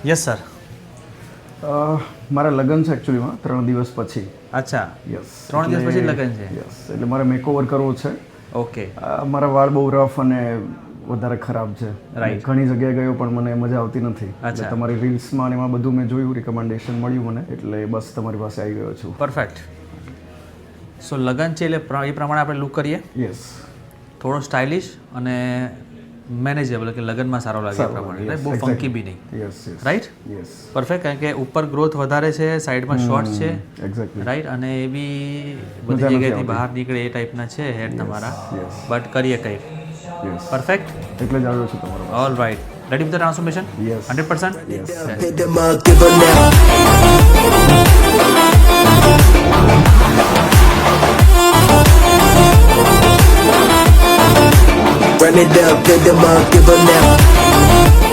Yes sir. મારા લગ્ન છે એકચ્યુઅલીમાં 3 દિવસ પછી. અચ્છા, યસ, 3 દિવસ પછી લગ્ન છે. યસ, એટલે મારે મેકઓવર કરવો છે. ઓકે. મારા વાળ બહુ રફ અને વધારે ખરાબ છે. Right. ઘણી જગ્યાએ ગયો પણ મને મજા આવતી નથી. અચ્છા. એટલે તમારી રીલ્સમાં ને એમાં બધું મેં જોયું, રિકમેન્ડેશન મળ્યું મને, એટલે બસ તમારી પાસે આવી ગયો છું. પરફેક્ટ. સો લગ્ન છે એટલે એ પ્રમાણે આપણે લુક કરીએ. યસ, થોડો સ્ટાઇલિશ અને મેનેજેબલ, કે લગ્નમાં સારો લાગે એ પ્રમાણે, yes, બહુ exactly. ફંકી બી નહીં. Yes, yes, right. Yes, perfect, કારણ કે ઉપર ગ્રોથ વધારે છે, સાઈડમાં શોર્ટ છે. એક્ઝેક્ટલી. રાઈટ, અને એ બી મજા બધી નથી જગ્યાએથી આવતી. બહાર નીકળે એ ટાઈપના છે હેડ તમારા. yes. બટ કરીએ કંઈક. Yes, perfect. એટલે જ આવ્યો છું તમારો. All right. Ready with the transformation? Yes. 100%? Yes. Hit them up, give them now. Run it up, hit them up, give them now.